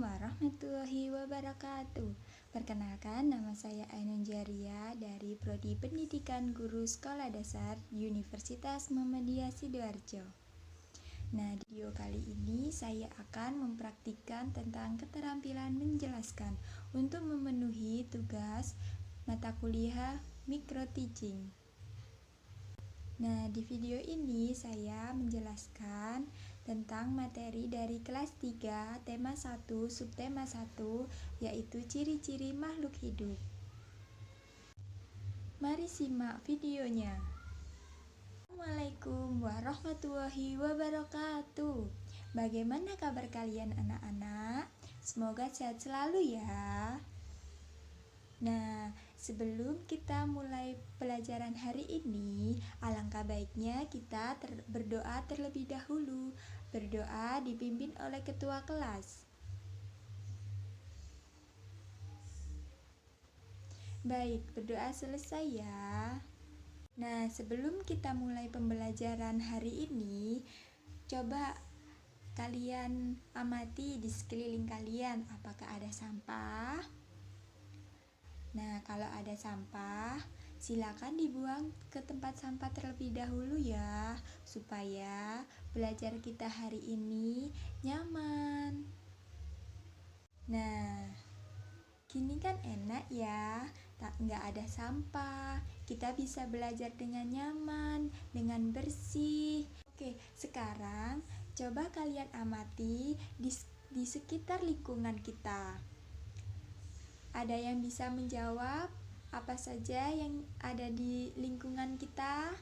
warahmatullahi wabarakatuh. Perkenalkan, nama saya Ainun Jaria dari Prodi Pendidikan Guru Sekolah Dasar Universitas Muhammadiyah Sidoarjo. Nah, di video kali ini saya akan mempraktikkan tentang keterampilan menjelaskan untuk memenuhi tugas mata kuliah micro teaching. Nah, di video ini saya menjelaskan tentang materi dari kelas 3, tema 1, subtema 1, yaitu ciri-ciri makhluk hidup. Mari simak videonya. Assalamualaikum warahmatullahi wabarakatuh. Bagaimana kabar kalian anak-anak? Semoga sehat selalu ya. Nah, sebelum kita mulai pelajaran hari ini, alangkah baiknya kita berdoa terlebih dahulu. Berdoa dipimpin oleh ketua kelas. Baik, berdoa selesai ya. Nah, sebelum kita mulai pembelajaran hari ini, coba kalian amati di sekeliling kalian, apakah ada sampah? Nah, kalau ada sampah, silakan dibuang ke tempat sampah terlebih dahulu ya, supaya belajar kita hari ini nyaman. Nah, gini kan enak ya, nggak ada sampah, kita bisa belajar dengan nyaman, dengan bersih. Oke, sekarang coba kalian amati di sekitar lingkungan kita. Ada yang bisa menjawab apa saja yang ada di lingkungan kita?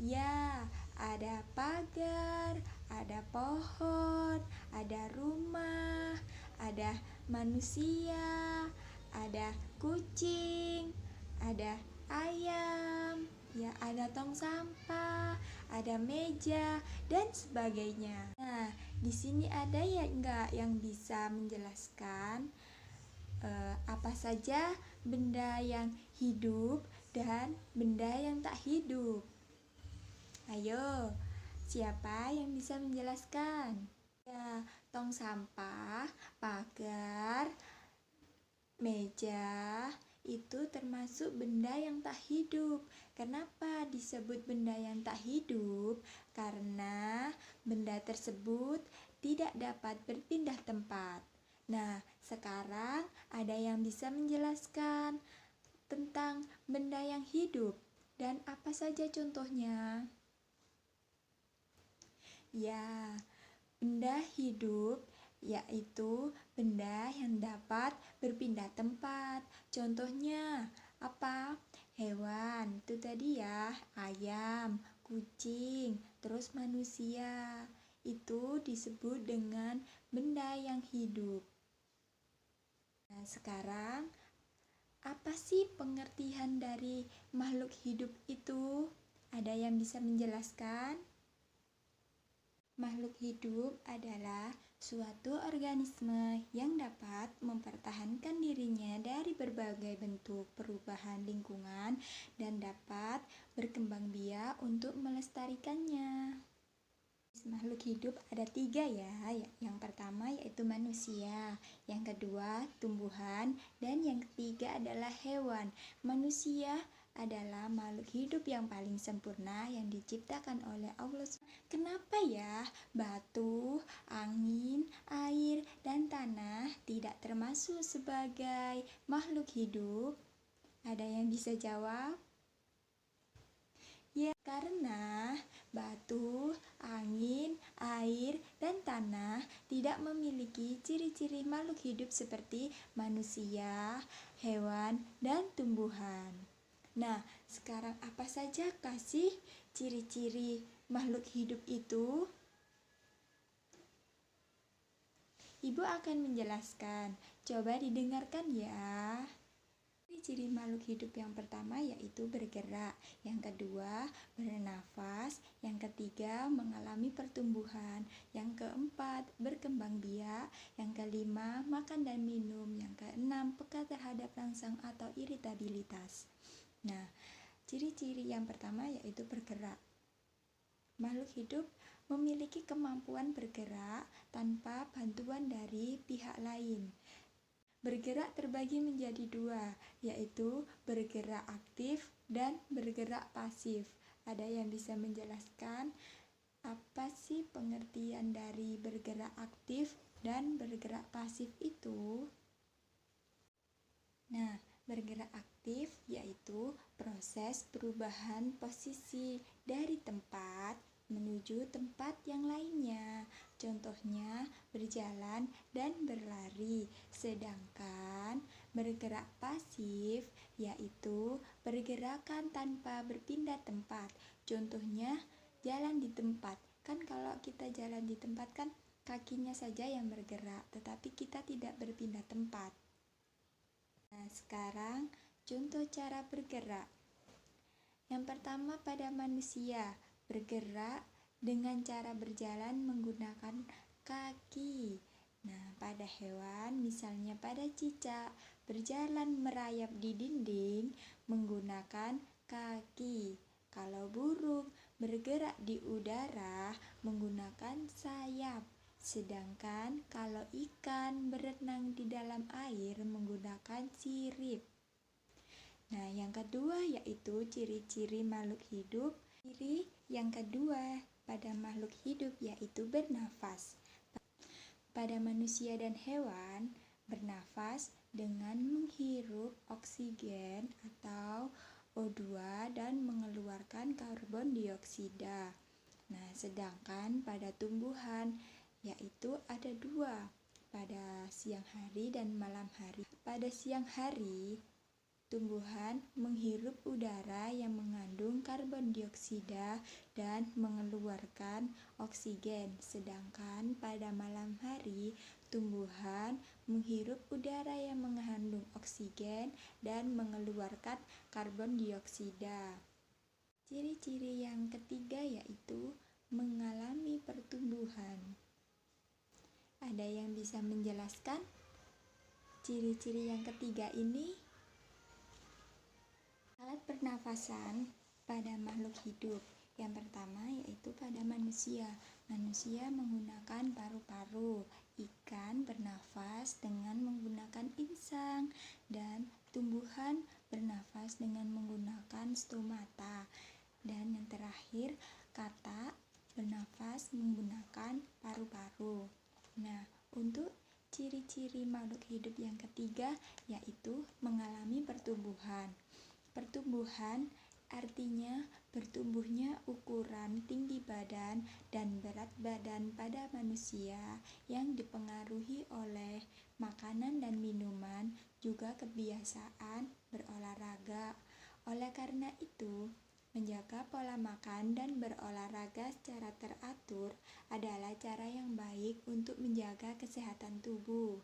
Ya, ada pagar, ada pohon, ada rumah, ada manusia, ada kucing, ada ayam, ya ada tong sampah, ada meja dan sebagainya. Nah, di sini ada ya enggak yang bisa menjelaskan apa saja benda yang hidup dan benda yang tak hidup? Ayo, siapa yang bisa menjelaskan? Ya, tong sampah, pagar, meja itu termasuk benda yang tak hidup. Kenapa disebut benda yang tak hidup? Karena benda tersebut tidak dapat berpindah tempat. Nah, sekarang ada yang bisa menjelaskan tentang benda yang hidup dan apa saja contohnya? Ya, benda hidup yaitu benda yang dapat berpindah tempat. Contohnya apa? Hewan, itu tadi ya, ayam, kucing, terus manusia. Itu disebut dengan benda yang hidup. Nah, sekarang apa sih pengertian dari makhluk hidup itu? Ada yang bisa menjelaskan? Makhluk hidup adalah suatu organisme yang dapat mempertahankan dirinya dari berbagai bentuk perubahan lingkungan dan dapat berkembang biak untuk melestarikannya. Makhluk hidup ada 3 ya. Yang pertama yaitu manusia, yang kedua tumbuhan, dan yang ketiga adalah hewan. Manusia adalah makhluk hidup yang paling sempurna yang diciptakan oleh Allah. Kenapa ya batu, angin, air, dan tanah tidak termasuk sebagai makhluk hidup? Ada yang bisa jawab? Ya, karena batu, angin, air, dan tanah tidak memiliki ciri-ciri makhluk hidup seperti manusia, hewan, dan tumbuhan. Nah, sekarang apa saja kasih ciri-ciri makhluk hidup itu? Ibu akan menjelaskan. Coba didengarkan ya. Ciri makhluk hidup yang pertama yaitu bergerak, yang kedua bernafas, yang ketiga mengalami pertumbuhan, yang keempat berkembang biak, yang kelima makan dan minum, yang keenam peka terhadap rangsang atau iritabilitas. Nah, ciri-ciri yang pertama yaitu bergerak. Makhluk hidup memiliki kemampuan bergerak tanpa bantuan dari pihak lain. Bergerak terbagi menjadi dua, yaitu bergerak aktif dan bergerak pasif. Ada yang bisa menjelaskan apa sih pengertian dari bergerak aktif dan bergerak pasif itu? Nah, bergerak aktif yaitu proses perubahan posisi dari tempat menuju tempat yang lainnya. Contohnya berjalan dan berlari. Sedangkan bergerak pasif yaitu pergerakan tanpa berpindah tempat. Contohnya jalan di tempat. Kan kalau kita jalan di tempat kan kakinya saja yang bergerak, tetapi kita tidak berpindah tempat. Nah, sekarang contoh cara bergerak. Yang pertama pada manusia, bergerak dengan cara berjalan menggunakan kaki. Nah, pada hewan, misalnya pada cicak, berjalan merayap di dinding menggunakan kaki. Kalau burung, bergerak di udara menggunakan sayap. Sedangkan kalau ikan berenang di dalam air menggunakan sirip. Nah, yang kedua yaitu ciri-ciri makhluk hidup. Ciri yang kedua pada makhluk hidup yaitu bernafas. Pada manusia dan hewan, bernafas dengan menghirup oksigen atau O2 dan mengeluarkan karbon dioksida. Nah, sedangkan pada tumbuhan yaitu ada dua, pada siang hari dan malam hari. Pada siang hari, tumbuhan menghirup udara yang mengandung karbon dioksida dan mengeluarkan oksigen. Sedangkan pada malam hari, tumbuhan menghirup udara yang mengandung oksigen dan mengeluarkan karbon dioksida. Ciri-ciri yang ketiga yaitu mengalami pertumbuhan. Ada yang bisa menjelaskan ciri-ciri yang ketiga ini? Alat pernafasan pada makhluk hidup. Yang pertama yaitu pada manusia. Manusia menggunakan paru-paru. Ikan bernafas dengan menggunakan insang dan tumbuhan bernafas dengan menggunakan stomata. Dan yang terakhir, katak bernafas menggunakan paru-paru. Nah, untuk ciri-ciri makhluk hidup yang ketiga yaitu mengalami pertumbuhan. Pertumbuhan artinya bertumbuhnya ukuran tinggi badan dan berat badan pada manusia yang dipengaruhi oleh makanan dan minuman, juga kebiasaan berolahraga. Oleh karena itu, menjaga pola makan dan berolahraga secara teratur adalah cara yang baik untuk menjaga kesehatan tubuh.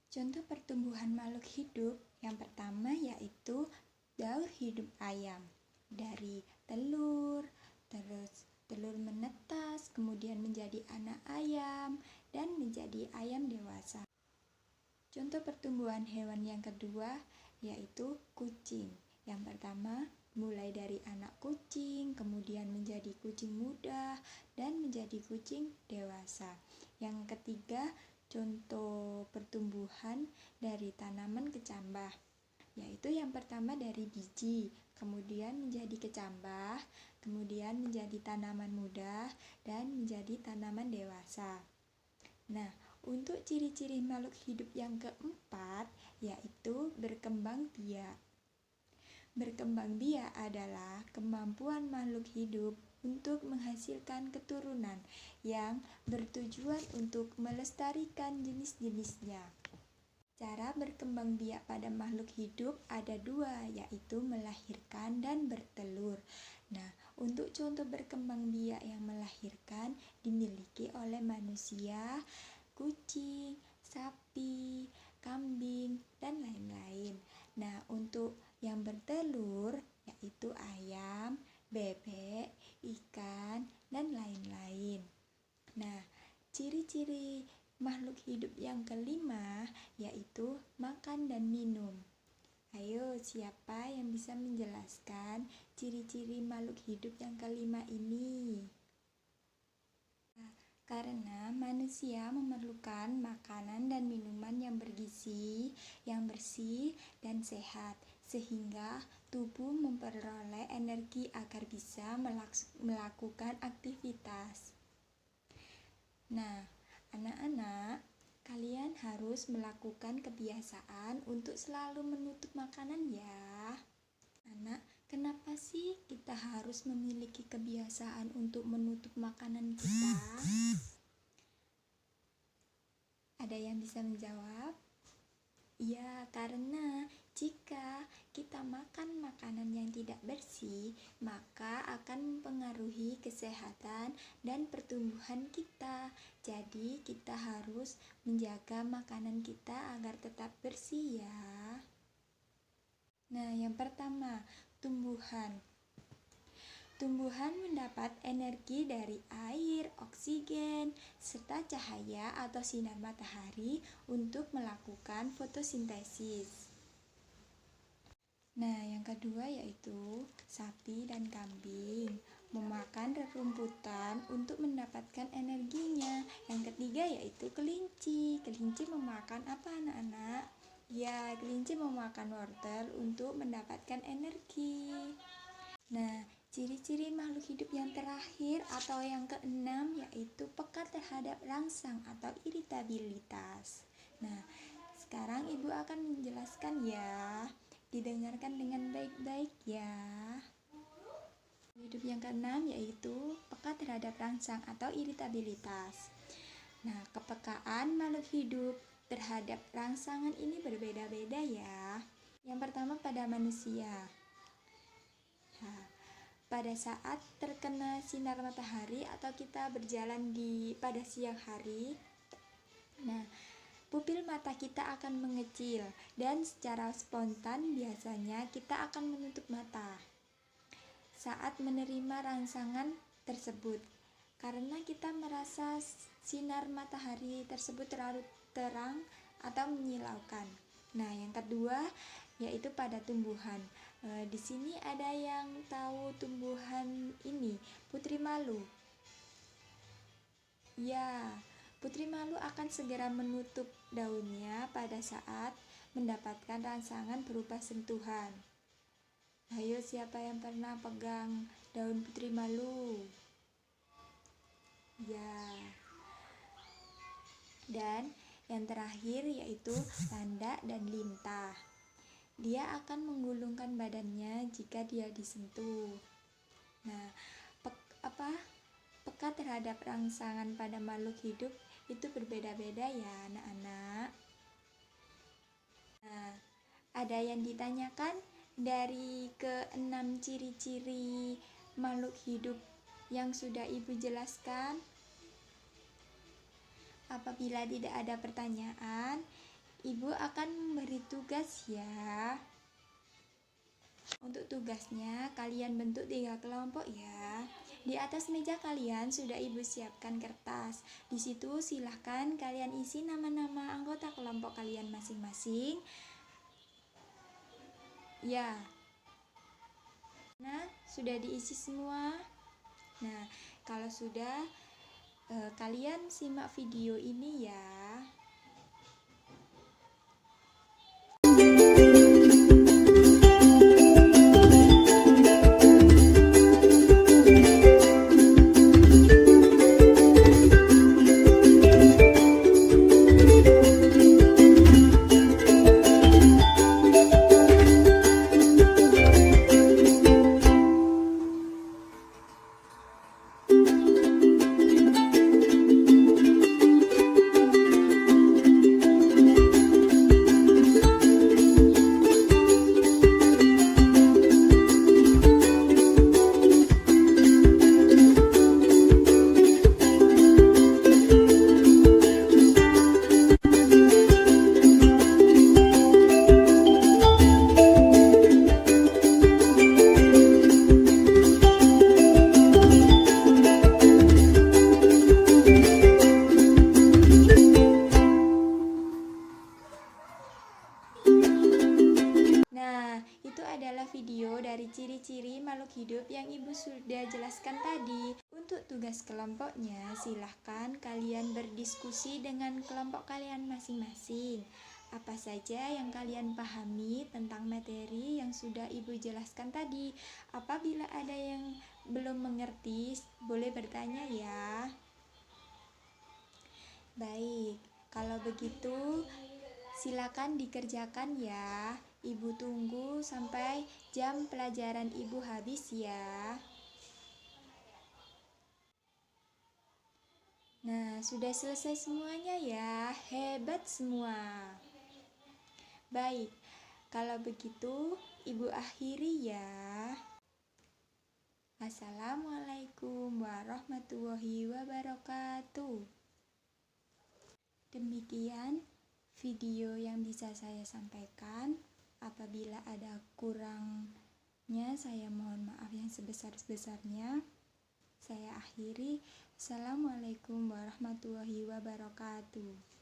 Contoh pertumbuhan makhluk hidup yang pertama yaitu daur hidup ayam. Dari telur, terus telur menetas, kemudian menjadi anak ayam, dan menjadi ayam dewasa. Contoh pertumbuhan hewan yang kedua yaitu kucing. Yang pertama, mulai dari anak kucing, kemudian menjadi kucing muda, dan menjadi kucing dewasa. Yang ketiga, contoh pertumbuhan dari tanaman kecambah, yaitu yang pertama dari biji, kemudian menjadi kecambah, kemudian menjadi tanaman muda, dan menjadi tanaman dewasa. Nah, untuk ciri-ciri makhluk hidup yang keempat, yaitu berkembang biak. Berkembang biak adalah kemampuan makhluk hidup untuk menghasilkan keturunan yang bertujuan untuk melestarikan jenis-jenisnya. Cara berkembang biak pada makhluk hidup ada dua, yaitu melahirkan dan bertelur. Nah, untuk contoh berkembang biak yang melahirkan dimiliki oleh manusia, kucing, sapi, kambing, dan lain-lain. Nah, untuk yang bertelur yaitu ayam, bebek, ikan, dan lain-lain. Nah, ciri-ciri makhluk hidup yang kelima yaitu makan dan minum. Ayo, siapa yang bisa menjelaskan ciri-ciri makhluk hidup yang kelima ini? Karena manusia memerlukan makanan dan minuman yang bergizi, yang bersih, dan sehat, sehingga tubuh memperoleh energi agar bisa melakukan aktivitas. Nah, anak-anak, kalian harus melakukan kebiasaan untuk selalu menutup makanan ya. Anak, kenapa sih kita harus memiliki kebiasaan untuk menutup makanan kita? Ada yang bisa menjawab? Ya, karena jika kita makan makanan yang tidak bersih, maka akan mempengaruhi kesehatan dan pertumbuhan kita. Jadi, kita harus menjaga makanan kita agar tetap bersih ya. Nah, yang pertama, tumbuhan. Tumbuhan mendapat energi dari air, oksigen, serta cahaya atau sinar matahari untuk melakukan fotosintesis. Nah, yang kedua yaitu sapi dan kambing memakan rerumputan untuk mendapatkan energinya. Yang ketiga yaitu kelinci. Kelinci memakan apa anak-anak? Ya, kelinci memakan wortel untuk mendapatkan energi. Nah, ciri-ciri makhluk hidup yang terakhir atau yang keenam yaitu peka terhadap rangsang atau iritabilitas. Nah, sekarang Ibu akan menjelaskan ya. Didengarkan dengan baik-baik ya. Hidup yang keenam yaitu peka terhadap rangsang atau iritabilitas. Nah, kepekaan makhluk hidup terhadap rangsangan ini berbeda-beda ya. Yang pertama pada manusia. Nah, pada saat terkena sinar matahari atau kita berjalan pada siang hari, nah, pupil mata kita akan mengecil dan secara spontan biasanya kita akan menutup mata saat menerima rangsangan tersebut karena kita merasa sinar matahari tersebut terlalu terang atau menyilaukan. Nah, yang kedua yaitu pada tumbuhan. Di sini ada yang tahu tumbuhan ini, putri malu. Ya, putri malu akan segera menutup daunnya pada saat mendapatkan rangsangan berupa sentuhan. Ayo, siapa yang pernah pegang daun putri malu? Ya. Dan yang terakhir yaitu landak dan lintah. Dia akan menggulungkan badannya jika dia disentuh. Nah, peka terhadap rangsangan pada makhluk hidup itu berbeda-beda ya anak-anak. Nah, ada yang ditanyakan dari ke-6 ciri-ciri makhluk hidup yang sudah Ibu jelaskan. Apabila tidak ada pertanyaan, Ibu akan memberi tugas ya. Untuk tugasnya, kalian bentuk 3 kelompok ya. Di atas meja kalian sudah Ibu siapkan kertas. Di situ silahkan kalian isi nama-nama anggota kelompok kalian masing-masing. Ya. Nah, sudah diisi semua. Nah, kalau sudah, kalian simak video ini ya. video dari ciri-ciri makhluk hidup yang Ibu sudah jelaskan tadi. Untuk tugas kelompoknya, silahkan kalian berdiskusi dengan kelompok kalian masing-masing. Apa saja yang kalian pahami tentang materi yang sudah Ibu jelaskan tadi? Apabila ada yang belum mengerti, boleh bertanya ya. Baik, kalau begitu silakan dikerjakan ya. Ibu tunggu sampai jam pelajaran Ibu habis ya. Nah, sudah selesai semuanya ya. Hebat semua. Baik, kalau begitu Ibu akhiri ya. Assalamualaikum warahmatullahi wabarakatuh. Demikian video yang bisa saya sampaikan. Apabila ada kurangnya, saya mohon maaf yang sebesar-besarnya. Saya akhiri. Assalamualaikum warahmatullahi wabarakatuh.